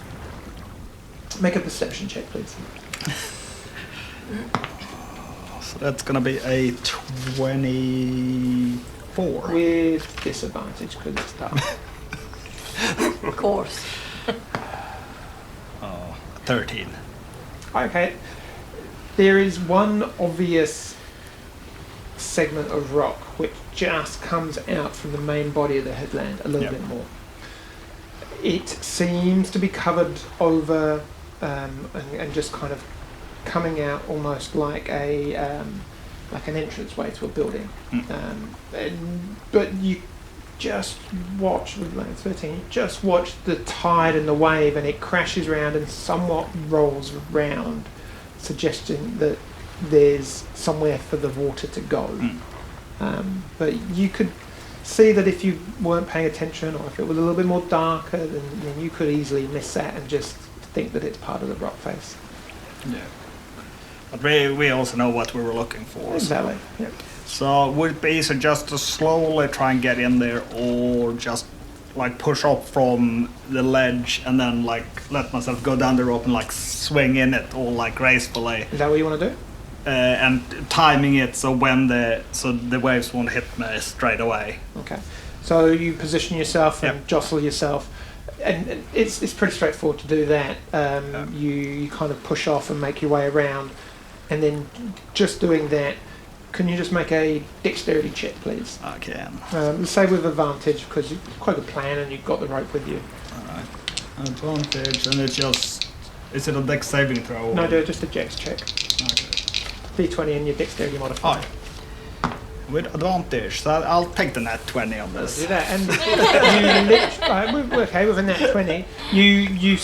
Make a perception check, please. So that's gonna be a 24. With disadvantage because it's dark. Of course. 13. Okay. There is one obvious segment of rock which just comes out from the main body of the headland a little Yep. bit more. It seems to be covered over and just kind of coming out almost like an entranceway to a building. But you just watch with lane 13. You just watch the tide and the wave, and it crashes around and somewhat rolls around, suggesting that there's somewhere for the water to go. But you could see that if you weren't paying attention, or if it was a little bit more darker, then you could easily miss that and just think that it's part of the rock face. Yeah. But we also know what we were looking for. Exactly. Yep. So would it be easier just to slowly try and get in there, or just like push up from the ledge and then like let myself go down the rope and like swing in it all like gracefully, Is that what you want to do? and timing it so the waves won't hit me straight away. Okay. So you position yourself and Yep. jostle yourself, and it's pretty straightforward to do that. You kind of push off and make your way around, and then just doing that can you just make a dexterity check, please? I can. Let's say with advantage, because you've quite a plan and you've got the rope with you. Alright. Advantage, and it's just... Is it a dex saving throw? No, do just a dex check. Okay. D20 and your dexterity modifier. With advantage, so I'll take the nat 20 on Do this. that, and with a nat 20, you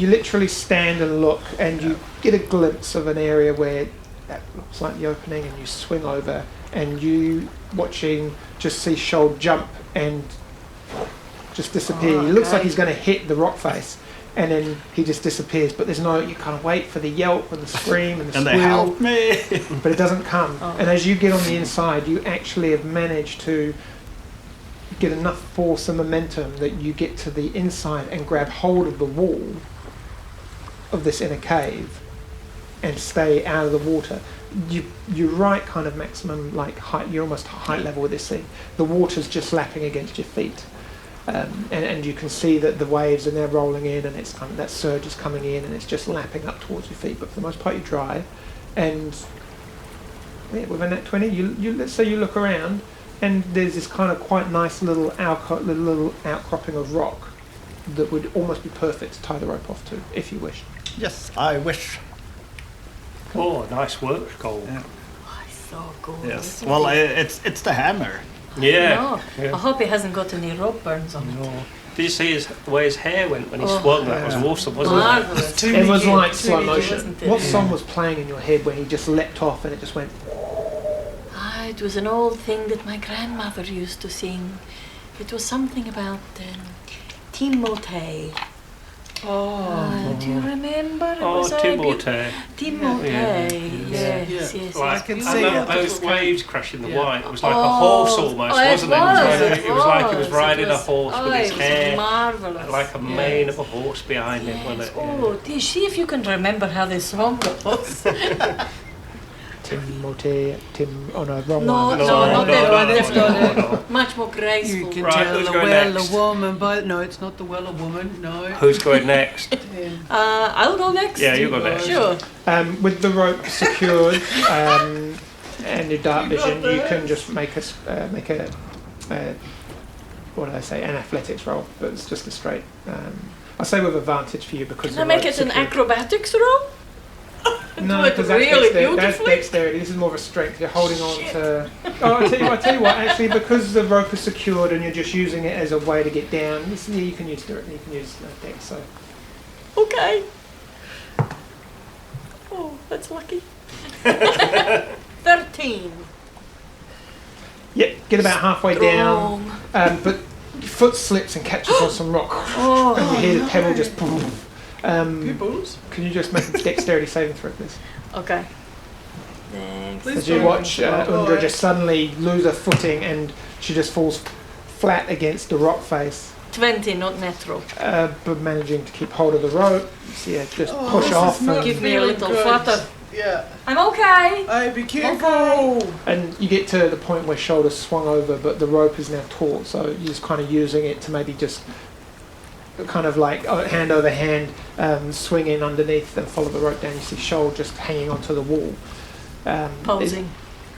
literally stand and look, and you get a glimpse of an area where that looks like the opening, and you swing over, and you watching just see Shoal jump and just disappear. He looks like he's going to hit the rock face, and then he just disappears. But there's no, you kind of wait for the yelp and the scream and the And squeal. they help me! But it doesn't come. And as you get on the inside, you actually have managed to get enough force and momentum that you get to the inside and grab hold of the wall of this inner cave and stay out of the water. You're right kind of maximum like height, you're almost height level with this thing. The water's just lapping against your feet. And you can see that the waves are now rolling in, and it's kind of, that surge is coming in, and it's just lapping up towards your feet. But for the most part, you're dry. And with a nat 20, you let's say you look around, and there's this kind of quite nice little outcropping of rock that would almost be perfect to tie the rope off to, if you wish. Yes, I wish. Oh, nice work, Cole. Yeah. Oh, it's so good. Yes. isn't Well, it? it's the hammer. Yeah. No, Yeah. I hope he hasn't got any rope burns on it. No. Did you see the way his hair went when he Oh. swung? That was awesome, wasn't it? Marvellous. It was like Too slow many, motion. wasn't it? What song was playing in your head when he just leapt off and it just went... Ah, it was an old thing that my grandmother used to sing. It was something about Timotei. Do you remember? It Oh, was a Timotei. Timotei. Yeah. Yes. Like, I can I see remember it. those waves crashing the Yeah. white. It was like a horse almost, it wasn't was, it? It was like he was riding It was- a horse with his it was hair, marvellous. like a mane of a horse behind him, Yes. wasn't it? Oh, dear, see if you can remember how this song goes. Oh no, wrong No, one. no, Sorry. not no, that no, one. no, That's no, not no, no. it. Much more graceful. You can Right, tell who's the going well next? a woman, but no, it's not the well a woman. No. Who's going next? I'll go next. Yeah, you go next. Sure. With the rope secured and your dark vision, you can just make a what did I say? An athletics roll, but it's just a straight. I say with advantage for you because Can I make it an acrobatics roll? No, do it because that's, really that's beautifully? dexterity. This is more of a strength. You're holding on to. Oh, I tell you what. Actually, because the rope is secured and you're just using it as a way to get down, you can use dex. So. Okay. Oh, that's lucky. 13. Yep. Get about halfway down, Strong. but your foot slips and catches on some rock, Oh, and you hear the pebble just. Boom. Pebbles. Can you just make a dexterity saving throw, please? okay. Thanks. Please As you don't. watch Undra Alright. just suddenly lose her footing and she just falls flat against the rock face, 20, not natural. but managing to keep hold of the rope. So yeah, just Oh, push this off is not and, Give me a feeling little good. flutter. Yeah. I'm okay. Hey, be careful. and you get to the point where shoulders swung over, but the rope is now taut, so you're just kind of using it to maybe just kind of like hand over hand swing in underneath and follow the rope down. You see Shoal just hanging onto the wall. Posing.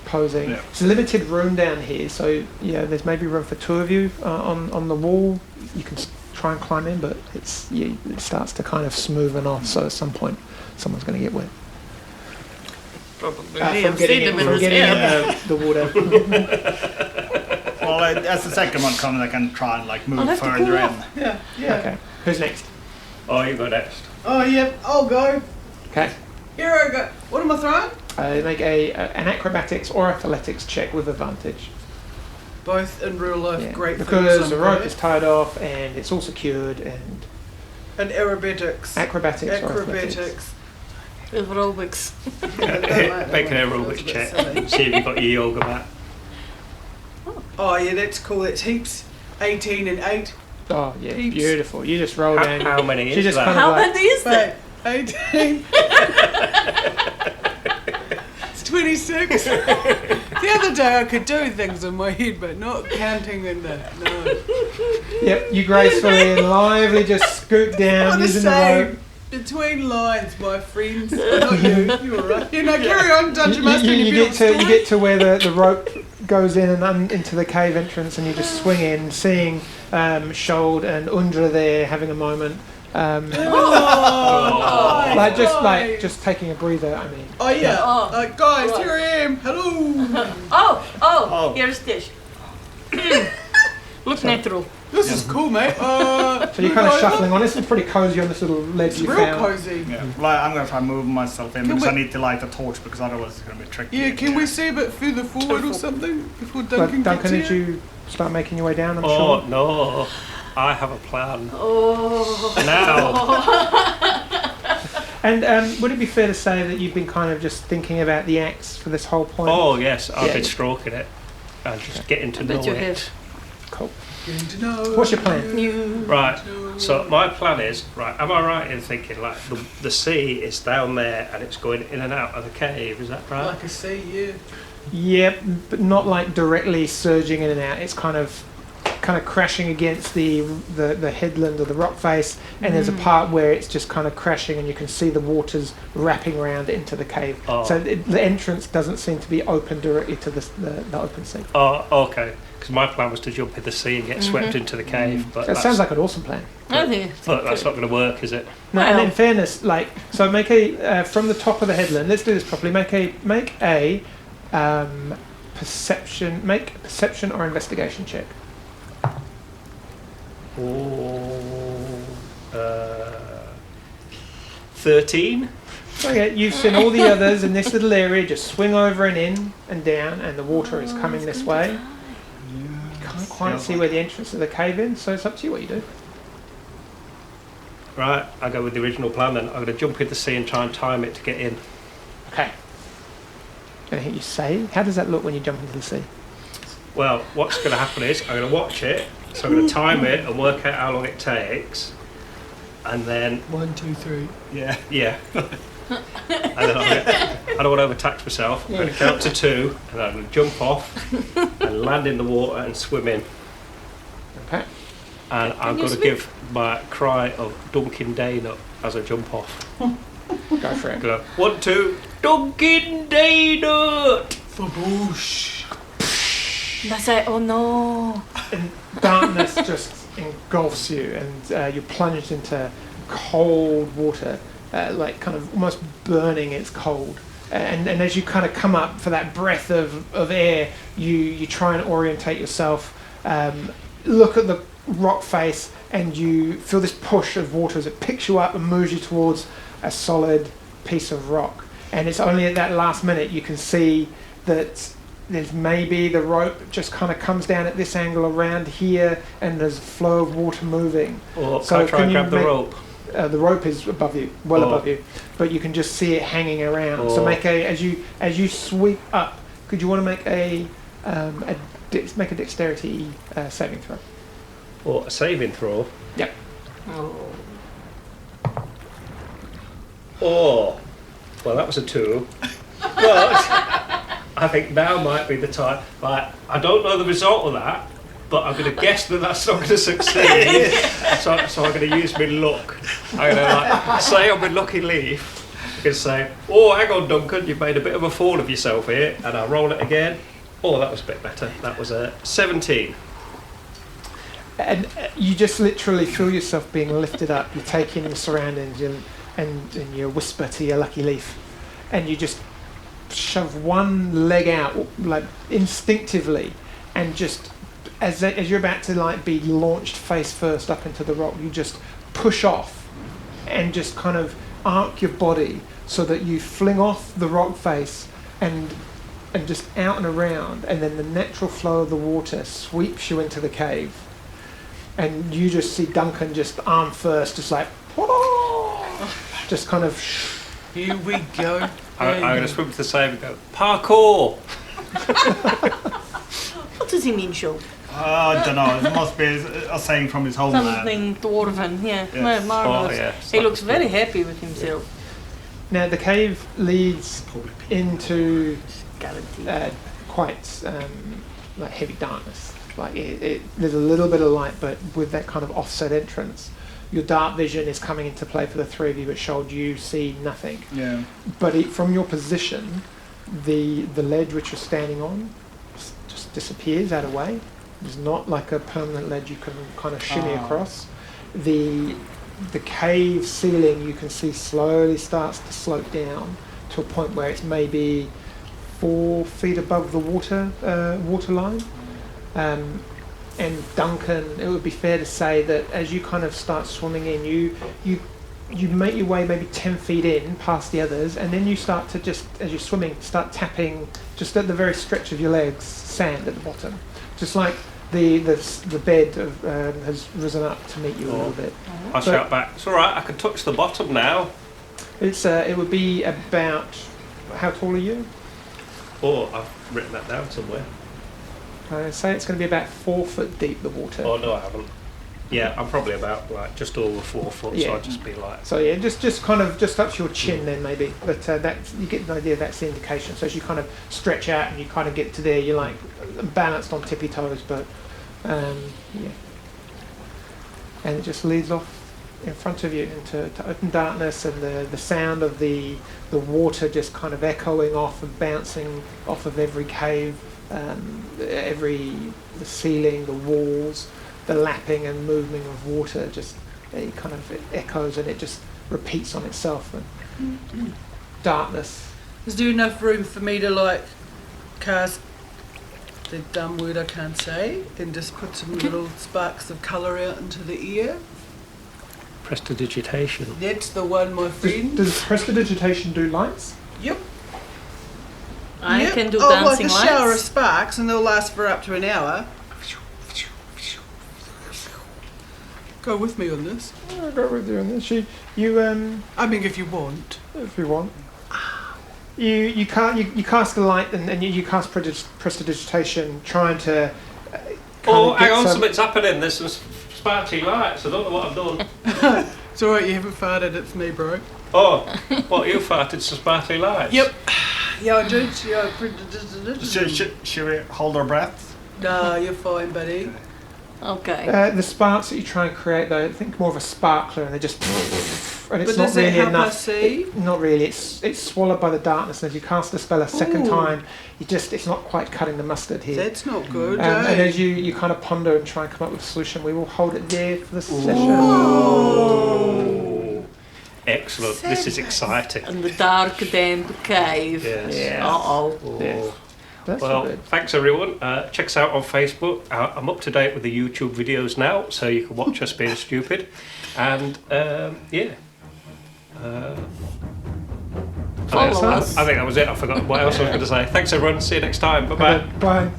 Posing. Yeah. It's a limited room down here, so yeah, there's maybe room for two of you on the wall. You can try and climb in, but it starts to kind of smoothen off. So at some point, someone's going to get wet. Probably. From I've getting seen them in from this getting air. in the water. Well, as the second one comes, I can try and like move have to further cool in. off. Yeah. Yeah. Okay. Who's next? Oh, you go next. Oh, yep. I'll go. Okay. Here I go. What am I throwing? Make an acrobatics or athletics check with advantage. Both in real life, Yeah. great things. Because I'm the rope good is tied off and it's all secured and at. And aerobatics. acrobatics or athletics. Acrobatics. Aerobics. Make an aerobics check. See if you've got your yoga mat. Oh, yeah, that's cool. That's heaps. 18 and 8. Oh yeah, Heaps. beautiful. You just roll How, down. how many She is just that? kind of How like, many is that? Wait, 18. It's 26. The other day I could do things in my head, but not counting in that. No. Yep, you gracefully and lively just scoot down What a using the save. rope. between lines, my friends. Not you. You're right. You know, carry on, Dungeon Master. You get to where the rope goes in and into the cave entrance, and you just swing in, seeing Shold and Undra there having a moment. Just taking a breather. I mean. Oh yeah. Guys, here I am. Hello. Here's Tish. Look natural. This is cool, mate. So you're kind of shuffling on. This is pretty cozy on this little ledge It's you real found. cozy. Yeah. Like, I'm gonna try and move myself in because I need to light the torch because otherwise it's gonna be tricky. Yeah, can we see a bit further forward or something before But Duncan Duncan, gets did here? you start making your way down? I'm Oh sure. no, I have a plan. Oh. Now, And would it be fair to say that you've been kind of just thinking about the axe for this whole point? oh yes, I've Yeah. been stroking it and just getting to I know bet you it. have. Cool. Getting to know What's your plan? you. Right. So my plan is, right, am I right in thinking like the sea is down there and it's going in and out of the cave, is that right? Like I say, yeah. Yep, but not like directly surging in and out. It's kind of crashing against the headland or the rock face, and there's a part where it's just kind of crashing, and you can see the waters wrapping around into the cave. Oh. So the entrance doesn't seem to be open directly to the open sea. Oh, okay. Because my plan was to jump in the sea and get swept into the cave, but That sounds like an awesome plan. I think but that's not going to work, is it? No, and Well. in fairness, so make a from the top of the headland. Let's do this properly. Make a perception or investigation check. Oh, 13. Okay, you've seen all the others in this little area just swing over and in and down, and the water is coming this way. You can't quite see where the entrance of the cave is, so it's up to you what you do. Right, I go with the original plan then. I'm going to jump in the sea and try and time it to get in. Okay. Anything you say? How does that look when you jump into the sea? Well, what's going to happen is I'm going to watch it, so I'm going to time it and work out how long it takes, and then 1, 2, 3. Yeah. and then I don't want to overtax myself. I'm going to count to 2, and I'm going to jump off and land in the water and swim in. Okay. And I'm you going to swim? give my cry of Dunkin Day nut as I jump off. Go for it. Go 1, 2, Dunkin Day nut. Faboosh. That's it. Oh no. And darkness just engulfs you, and you're plunged into cold water, like kind of almost burning. It's cold, and as you kind of come up for that breath of air, you try and orientate yourself, look at the rock face, and you feel this push of water as it picks you up and moves you towards a solid piece of rock. And it's only at that last minute you can see that there's maybe the rope just kind of comes down at this angle around here, and there's a flow of water moving. Or So can I try and can you grab the make- rope? The rope is above you, well Oh. above you, but you can just see it hanging around. So Oh. make as you sweep up. Could you want to make make a dexterity saving throw? Or a saving throw? Yep. Oh. Oh, well, that was a 2. But I think now might be the time. Like, I don't know the result of that, but I'm going to guess that that's not going to succeed. so I'm going to use my luck. I'm going to say on my lucky leaf, I can say, oh, hang on, Duncan, you've made a bit of a fool of yourself here, and I'll roll it again. Oh, that was a bit better. That was a 17. And you just literally feel yourself being lifted up. You take in the surroundings, and you whisper to your lucky leaf, and you just shove one leg out, like instinctively, and just as you're about to be launched face first up into the rock, you just push off and just kind of arc your body so that you fling off the rock face and just out and around, and then the natural flow of the water sweeps you into the cave, and you just see Duncan just arm first, just like just kind of Here we go. I'm going to swim to the save and go, parkour! What does he mean, Sean? I don't know. It must be a saying from his homeland. Something dwarven, yeah. Yes. Marvelous. Oh, yeah. He looks very happy with himself. now the cave leads into Guaranteed. quite heavy darkness. There's a little bit of light, but with that kind of offset entrance, your dark vision is coming into play for the three of you, but Shold, you see nothing. Yeah. But from your position, the ledge which you're standing on just disappears out of the way. It's not like a permanent ledge you can kind of shimmy across. The cave ceiling you can see slowly starts to slope down to a point where it's maybe 4 feet above the water line. And Duncan, it would be fair to say that as you kind of start swimming in, you make your way maybe 10 feet in past the others, and then you start to just, as you're swimming, start tapping just at the very stretch of your legs, sand at the bottom. Just like the bed has risen up to meet you a little bit. I shout back, it's alright, I can touch the bottom now. It would be about, how tall are you? Oh, I've written that down somewhere. I say it's going to be about 4 foot deep, the water. Oh no, I haven't. Yeah, I'm probably about like just over 4 foot, so I'd just be like... So yeah, just kind of just up to your chin then maybe, but that you get the idea. That's the indication. So as you kind of stretch out and you kind of get to there, you're like balanced on tippy toes, but yeah, and it just leads off in front of you into open darkness, and the sound of the water just kind of echoing off and bouncing off of every cave, the ceiling, the walls. The lapping and moving of water just it kind of echoes, and it just repeats on itself. And darkness. Is there enough room for me to like cast the dumb word I can't say and just put some little sparks of colour out into the air? Prestidigitation. That's the one, my friend. Does prestidigitation do lights? Yep. I can do like dancing a shower of lights. sparks, and they'll last for up to an hour. Go with me on this. I'll go with you on this. I mean, if you want. If you want. You cast the light, and you cast prestidigitation, trying to. Hang on, something's happening. There's some sparkly lights. I don't know what I've done. It's alright, you haven't farted, it's me, bro. Oh, what, you farted some sparkly lights? Yep. Yeah, I did. Should we hold our breath? Nah, you're fine, buddy. Okay. The sparks that you try and create, though, I think more of a sparkler, and they just. And it's But not does it really help enough. us see? Not really. It's swallowed by the darkness, and as you cast the spell a second time, it's not quite cutting the mustard here. That's not good, And eh? as you kind of ponder and try and come up with a solution, we will hold it there for the session. Oh. Excellent. This is exciting. And the dark, damp cave. Yes. Yeah. Uh-oh. Yes. That's Well, good. thanks everyone. Check us out on Facebook. I'm up to date with the YouTube videos now, so you can watch us being stupid. And yeah. Follow us. I think that was it. I forgot what else I was going to say. Thanks everyone. See you next time. Bye bye. Bye.